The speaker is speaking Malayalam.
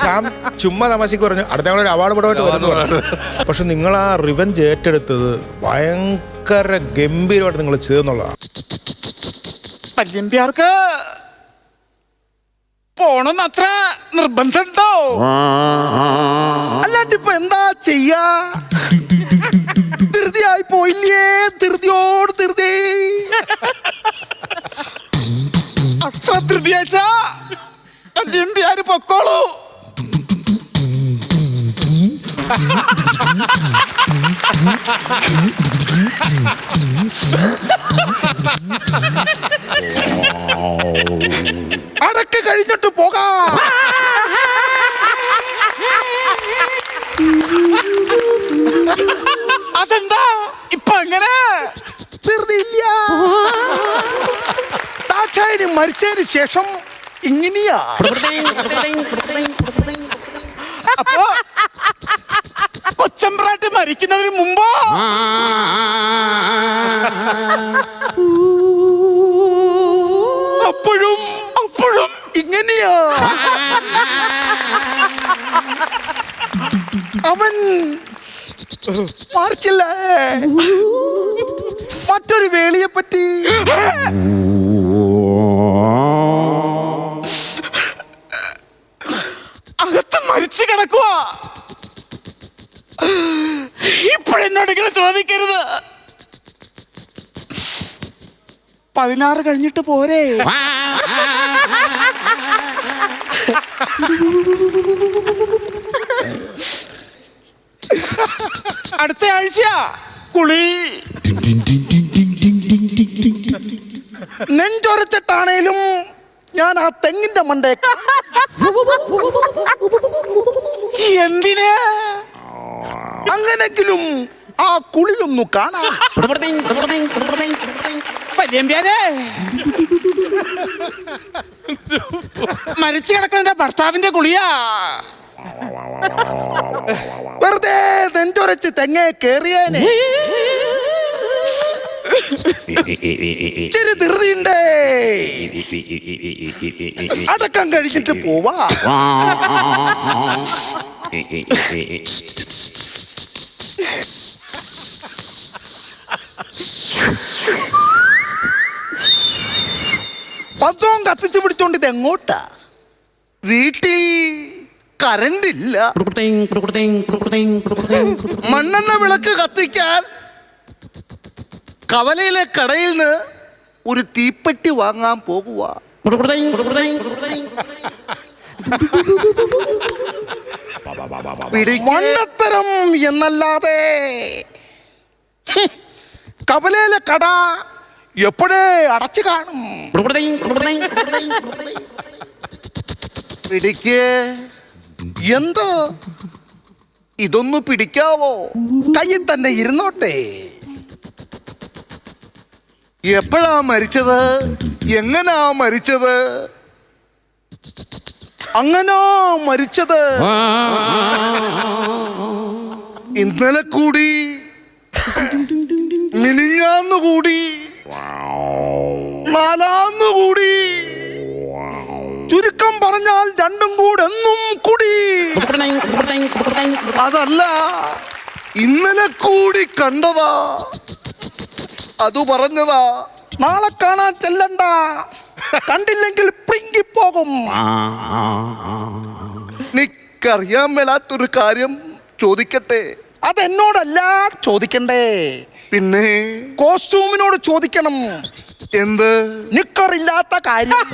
ശ്യാം ചുമ്മാ തമാശക്ക് പറഞ്ഞു അടുത്ത ഞങ്ങളൊരു അവാർഡ് പടമായിട്ട് വരുന്നു പറഞ്ഞു. പക്ഷെ നിങ്ങൾ ആ റിവഞ്ച് ഏറ്റെടുത്തത് ഭയങ്കര ഗംഭീരമായിട്ട് നിങ്ങൾ ചെയ്തെന്നുള്ളതാണ്. പല്യമ്പ്യാർക്ക് പോണെന്ന് അത്ര നിർബന്ധമുണ്ടോ? അല്ലാണ്ട് ഇപ്പൊ എന്താ ചെയ്യാ? ധൃതിയായി പോയില്ലേ? ധൃതിയോട് ധൃതി. അത്ര ധൃതിയാച്ച പല്യമ്പ്യാര് പൊക്കോളൂ. അടക്ക് കഴിഞ്ഞിട്ട് പോകാം. അതെന്താ ഇപ്പൊ അങ്ങനെ? ധൃതിയില്ല. ദാക്ഷായണി മരിച്ചതിന് ശേഷം ഇങ്ങനെയാ. അപ്പൊ കൊച്ചമ്പ്രാട്ടി മരിക്കുന്നതിന് മുമ്പോ അപ്പോഴും ഇങ്ങനെയാ. അവൻ മാർച്ചില്ലേ മറ്റൊരു വേളിയെ പറ്റി. അകത്ത് മരിച്ചു കിടക്കുക. ഇപ്പോഴെന്നോടിങ്ങനെ ചോദിക്കരുത്. 16 കഴിഞ്ഞിട്ട് പോരെ? അടുത്ത ആഴ്ച കുളി. നെഞ്ചൊരച്ചിട്ടാണേലും ഞാൻ ആ തെങ്ങിന്റെ മണ്ടേ. എന്തിന്? അങ്ങനെങ്കിലും ആ കുളിയൊന്നു കാണാം. പല്യമ്പ്യാരെ, മരിച്ചു കിടക്കുന്ന ഭർത്താവിന്റെ കുളിയാ. വെറുതെ നെഞ്ചൊരച്ച് തെങ്ങേ കേറിയേനെ. ഇച്ചിരി ധൃതിയുണ്ടേ. അടക്കം കഴിഞ്ഞിട്ട് പോവാ. പത്രവും കത്തിച്ചു പിടിച്ചോണ്ട് ഇത് എങ്ങോട്ടാ? വീട്ടിൽ കറണ്ട് ഇല്ല. മണ്ണെണ്ണ വിളക്ക് കത്തിക്കാൻ കവലയിലെ കടയിൽ നിന്ന് ഒരു തീപ്പെട്ടി വാങ്ങാൻ പോകുക. മണ്ണത്തരം എന്നല്ലാതെ കവലയിലെ കട എപ്പോഴേ അടച്ചു കാണും. പിടിക്ക്. എന്തോ ഇതൊന്നു പിടിക്കാവോ? കയ്യിൽ തന്നെ ഇരുന്നോട്ടെ. എപ്പോഴാ മരിച്ചത്? എങ്ങനാ മരിച്ചത്? അങ്ങനാ മരിച്ചത്. ഇന്നലെ കൂടി മിനിഞ്ഞാന്ന് കൂടി നാലാന്ന് കൂടി. ചുരുക്കം പറഞ്ഞാൽ രണ്ടും കൂടെ എന്നും കൂടി. അതല്ല, ഇന്നലെ കൂടി കണ്ടതാ. അത് പറഞ്ഞതാ. നാളെ കാണാൻ ചെല്ലണ്ട. കണ്ടില്ലെങ്കിൽ പിങ്കിപ്പോകും. നിക്കറിയാൻ മേലാത്തൊരു കാര്യം ചോദിക്കട്ടെ? അതെന്നോടല്ല ചോദിക്കണ്ടേ, പിന്നെ കോസ്റ്റ്യൂമിനോട് ചോദിക്കണം. എന്ത്? നിക്കറില്ലാത്ത കാര്യം.